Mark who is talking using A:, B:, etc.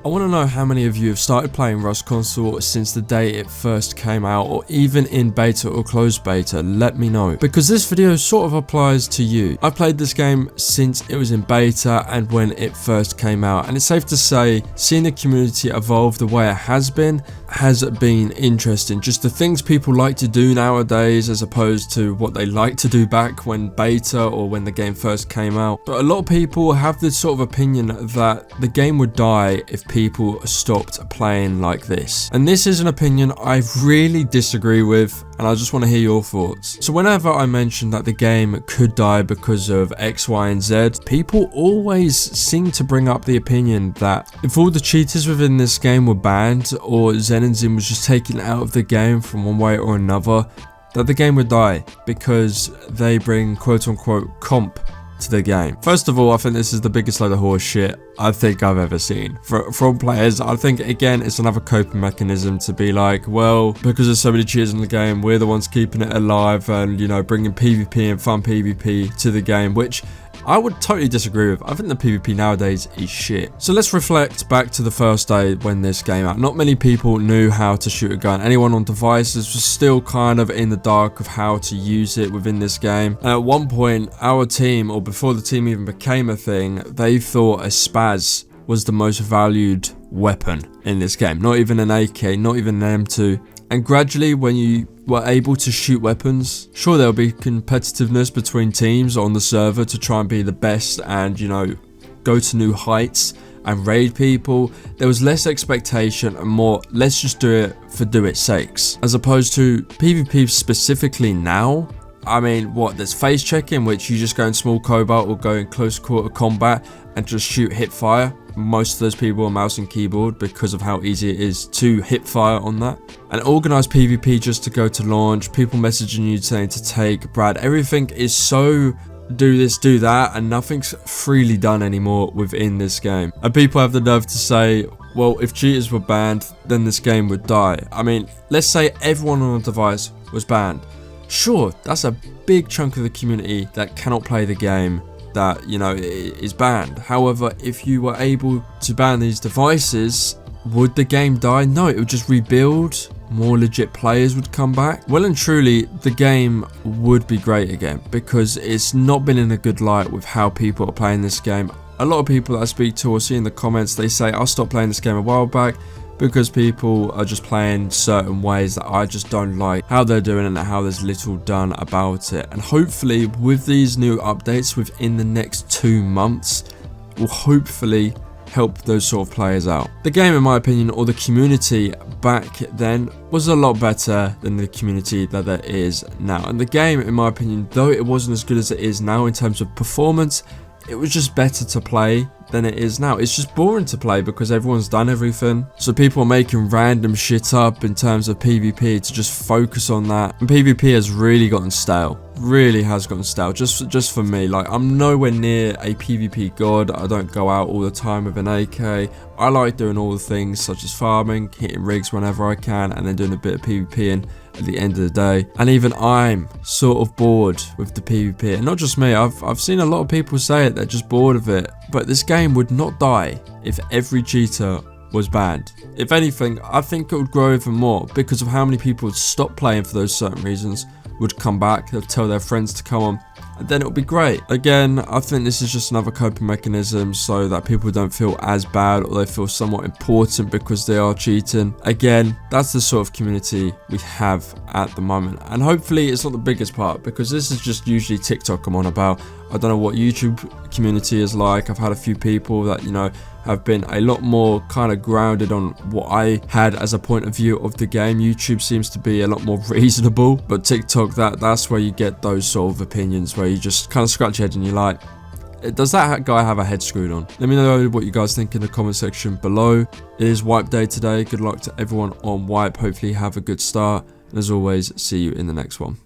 A: I want to know how many of you have started playing Rust Console since the day it first came out, or even in beta or closed beta. Let me know, because this video sort of applies to you. I've played this game since it was in beta and when it first came out, and it's safe to say seeing the community evolve the way it has been interesting. Just the things people like to do nowadays as opposed to what they like to do back when beta or when the game first came out. But a lot of people have this sort of opinion that the game would die if people stopped playing like this. And this is an opinion I really disagree with, and I just want to hear your thoughts. So whenever I mention that the game could die because of X, Y, and Z, people always seem to bring up the opinion that if all the cheaters within this game were banned, or Zen and Zin was just taken out of the game from one way or another, that the game would die because they bring quote-unquote comp to the game. First of all, I think this is the biggest load of horse shit I think I've ever seen from players. I think, again, it's another coping mechanism to be like, well, because there's so many cheaters in the game, we're the ones keeping it alive and, you know, bringing PvP and fun PvP to the game, which I would totally disagree with. I think the PvP nowadays is shit. So let's reflect back to the first day when this came out. Not many people knew how to shoot a gun. Anyone on devices was still kind of in the dark of how to use it within this game. And at one point, our team, or before the team even became a thing, they thought a spaz was the most valued weapon in this game. Not even an AK, not even an M2. And gradually, when you were able to shoot weapons, sure, there'll be competitiveness between teams on the server to try and be the best and, you know, go to new heights and raid people. There was less expectation and more, let's just do it for do its sakes. As opposed to PvP specifically now, I mean, what, there's face checking, which you just go in small cobalt or go in close quarter combat and just shoot hip fire. Most of those people are mouse and keyboard because of how easy it is to hip fire on that. And organized PvP just to go to launch, people messaging you saying to take Brad. Everything is so do this, do that, and nothing's freely done anymore within this game. And people have the nerve to say, well, if cheaters were banned, then this game would die. I mean, let's say everyone on a device was banned. Sure, that's a big chunk of the community that cannot play the game that, you know, is banned. However, if you were able to ban these devices, would the game die? No, it would just rebuild. More legit players would come back. Well and truly, the game would be great again, because it's not been in a good light with how people are playing this game. A lot of people that I speak to or see in the comments, they say, I stopped playing this game a while back because people are just playing certain ways that I just don't like how they're doing and how there's little done about it. And hopefully with these new updates within the next 2 months will hopefully help those sort of players out. The game, in my opinion, or the community back then, was a lot better than the community that there is now. And the game, in my opinion, though it wasn't as good as it is now in terms of performance, it was just better to play than it is now. It's just boring to play because everyone's done everything. So people are making random shit up in terms of PvP to just focus on that. And PvP has really gotten stale. Really has gotten stale. Just for me. Like, I'm nowhere near a PvP god. I don't go out all the time with an AK. I like doing all the things such as farming, hitting rigs whenever I can, and then doing a bit of PvPing at the end of the day. And even I'm sort of bored with the PvP. And not just me, I've seen a lot of people say it, they're just bored of it. But this game would not die if every cheater was banned. If anything, I think it would grow even more because of how many people would stop playing for those certain reasons, would come back, they'll tell their friends to come on, and then it'll be great. Again, I think this is just another coping mechanism so that people don't feel as bad, or they feel somewhat important because they are cheating. Again, that's the sort of community we have at the moment, and hopefully it's not the biggest part, because this is just usually TikTok I'm on about. I don't know what YouTube community is like. I've had a few people that, you know, have been a lot more kind of grounded on what I had as a point of view of the game. YouTube seems to be a lot more reasonable, but TikTok, that's where you get those sort of opinions where you just kind of scratch your head and you're like, does that guy have a head screwed on? Let me know what you guys think in the comment section below. It is wipe day today. Good luck to everyone on wipe. Hopefully you have a good start. And as always, see you in the next one.